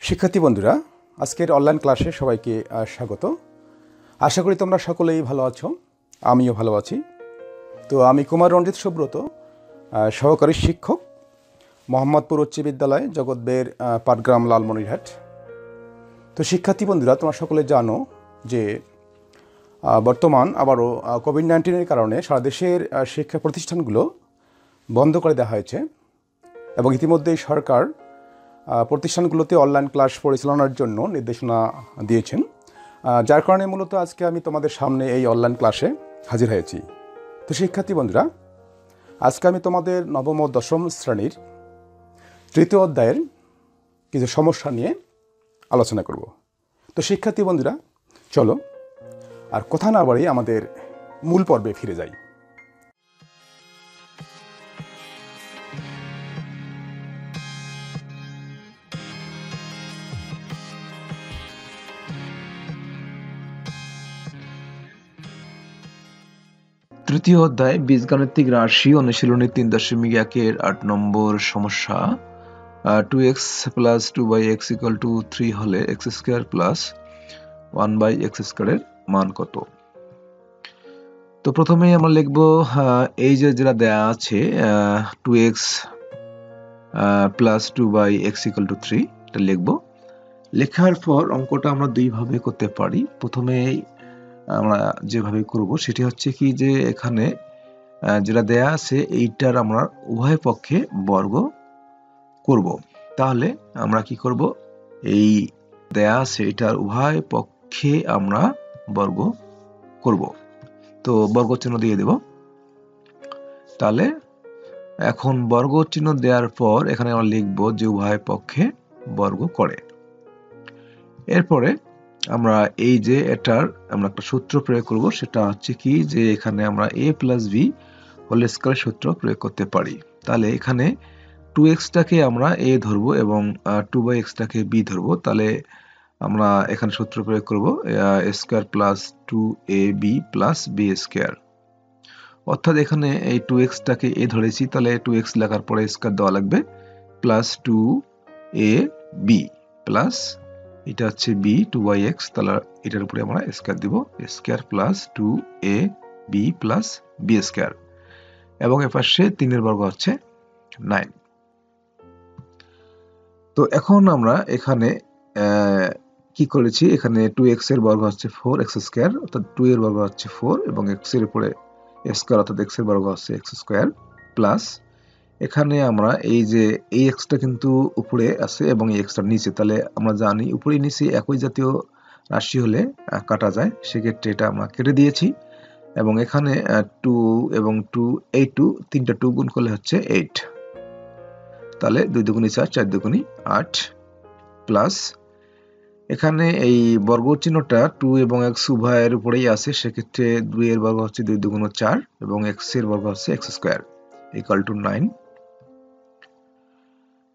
শিক্ষার্থী বন্ধুরা, আজকের অনলাইন ক্লাসে সবাইকে স্বাগত। আশা করি তোমরা সকলেই ভালো আছো, আমিও ভালো আছি। তো আমি কুমার রঞ্জিত সুব্রত, সহকারী শিক্ষক, মোহাম্মদপুর উচ্চ বিদ্যালয়, জগৎবের, পাটগ্রাম, লালমনিরহাট। তো শিক্ষার্থী বন্ধুরা, তোমরা সকলে জানো যে বর্তমান আবারও কোভিড-19-এর কারণে সারা দেশের শিক্ষা প্রতিষ্ঠানগুলো বন্ধ করে দেওয়া হয়েছে এবং ইতিমধ্যেই সরকার প্রতিষ্ঠানগুলোতে অনলাইন ক্লাস পরিচালনার জন্য নির্দেশনা দিয়েছেন, যার কারণে মূলত আজকে আমি তোমাদের সামনে এই অনলাইন ক্লাসে হাজির হয়েছি। তো শিক্ষার্থী বন্ধুরা, আজকে আমি তোমাদের নবম ও দশম শ্রেণীর তৃতীয় অধ্যায়ের কিছু সমস্যা নিয়ে আলোচনা করব। তো শিক্ষার্থী বন্ধুরা, চলো আর কথা না বাড়িয়ে আমাদের মূল পর্বে ফিরে যাই। তৃতীয় অধ্যায় বীজগাণিতিক রাশি অনুশীলনী 3.1-এর 8 নম্বর সমস্যা। 2x plus 2/x = 3 হলে x² plus 1/x² এর মান কত? তো প্রথমেই আমরা লিখব এই যে যেটা দেয়া আছে 2x plus 2/x = 3, এটা লিখব। লেখার পর অঙ্কটা আমরা দুই ভাবে করতে পারি। প্রথমে আমরা যেভাবে করব সেটি হচ্ছে কি যে এখানে যেটা দেয়া আছে এইটার আমরা উভয় পক্ষে বর্গ করব। তাহলে আমরা কি করব, এই দেয়া আছে এটার উভয় পক্ষে আমরা বর্গ করব। তো বর্গ চিহ্ন দিয়ে দেব। তাহলে এখন বর্গ চিহ্ন দেওয়ার পর এখানে আমরা লিখব যে উভয় পক্ষে বর্গ করে। এরপরে আমরা এই যে এটার আমরা একটা সূত্র প্রয়োগ করব, সেটা হচ্ছে কি যে এখানে আমরা a plus b whole square সূত্র প্রয়োগ করতে পারি। তাহলে এখানে 2x টাকে আমরা a ধরবো এবং 2/x টাকে b ধরবো। তাহলে আমরা এখানে সূত্র প্রয়োগ করব a square plus 2ab plus b square. অর্থাৎ এখানে এই 2x টাকে a ধরেছি, তাহলে 2x লেখার পরে স্কয়ার দেওয়া লাগবে প্লাস 2ab প্লাস এটা হচ্ছে b 2/x, তাহলে এটার উপরে আমরা স্কয়ার দিব square plus 2ab plus b square এবং এপাশে 3 এর বর্গ হচ্ছে 9। তো এখন আমরা এখানে কি করেছি, এখানে 2x এর বর্গ হচ্ছে 4x স্কয়ার, অর্থাৎ 2 এর বর্গ হচ্ছে 4 এবং x এর উপরে স্কয়ার অর্থাৎ x এর বর্গ হচ্ছে x স্কয়ার প্লাস এখানে আমরা এই যে এই x টা কিন্তু উপরে আছে এবং এই x টা নিচে, তাহলে আমরা জানি উপরে নিচে একই জাতীয় রাশি হলে কাটা যায়, সেক্ষেত্রে এটা আমরা কেটে দিয়েছি এবং এখানে 2 এবং 2 এই 2 তিনটা 2 গুণ করলে হচ্ছে 8, তাহলে 2 দুগুণে 4 4 দুগুণে 8 প্লাস এখানে এই বর্গ চিহ্নটা 2 এবং x উভয়ের উপরেই আছে, সেক্ষেত্রে 2 এর বর্গ হচ্ছে 2 দুগুণ 4 এবং x এর বর্গ হচ্ছে x স্কয়ার ইকুয়াল টু 9।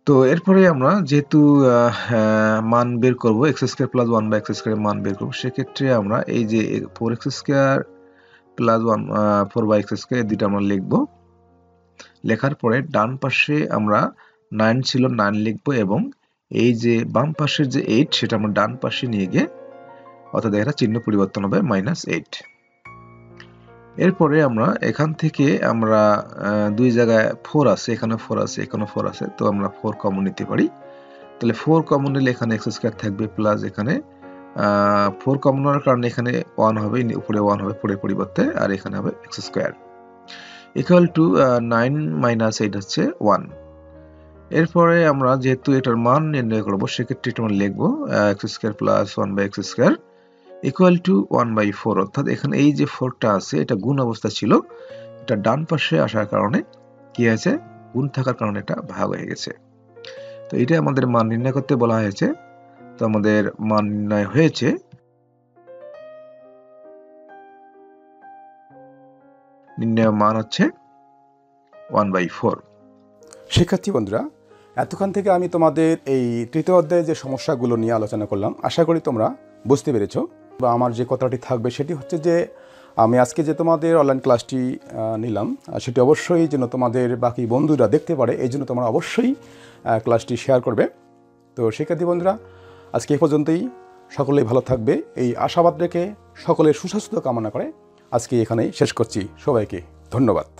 তো এরপরে আমরা যেহেতু মান বের করব x² প্লাস 1/x² এর মান বের করব, সেক্ষেত্রে আমরা এই যে 4x² প্লাস 4/x² এই দুটো আমরা লিখব। লেখার পরে ডান পাশে আমরা 9 ছিল 9 লিখব এবং এই যে বাম পাশের যে 8 সেটা আমরা ডান পাশে নিয়ে গিয়ে অর্থাৎ এটা চিহ্ন পরিবর্তন হবে -8। এরপরে আমরা এখান থেকে আমরা দুই জায়গায় 4 আছে, এখানে 4 আছে, এখানে 4 আছে, তো আমরা 4 কমন নিতে পারি। তাহলে 4 কমন নিলে এখানে x² থাকবে প্লাস এখানে 4 কমন নেওয়ার কারণে এখানে 1 হবে, উপরে 1 হবে 4 এর পরিবর্তে, আর এখানে হবে x² ইকুয়াল টু 9 - 8 হচ্ছে 1। এরপরে আমরা যেহেতু এটার মান নির্ণয় করব, সেক্ষেত্রে এটা আমরা লিখব x² plus 1/x² equal to 1/4, অর্থাৎ এখানে এই যে 4টা আছে এটা গুণ অবস্থা ছিল, এটা ডান পাশে আসার কারণে কি হয়েছে, গুণ থাকার কারণে এটা ভাগ হয়ে গেছে। তো এটা আমাদের মান নির্ণয় করতে বলা হয়েছে। তো আমাদের মান নির্ণয় হয়েছে নির্ণয় মান হচ্ছে 1/4। শিক্ষার্থী বন্ধুরা, এতক্ষণ থেকে আমি তোমাদের এই তৃতীয় অধ্যায়ে যে সমস্যাগুলো নিয়ে আলোচনা করলাম, আশা করি তোমরা বুঝতে পেরেছো। বা আমার যে কথাটি থাকবে সেটি হচ্ছে যে আমি আজকে যে তোমাদের অনলাইন ক্লাসটি নিলাম সেটি অবশ্যই যেন তোমাদের বাকি বন্ধুরা দেখতে পারে, এই জন্য তোমরা অবশ্যই ক্লাসটি শেয়ার করবে। তো শিক্ষার্থী বন্ধুরা, আজকে এই পর্যন্তই। সকলেই ভালো থাকবে এই আশাবাদ রেখে সকলের সুস্বাস্থ্য কামনা করে আজকে এখানেই শেষ করছি। সবাইকে ধন্যবাদ।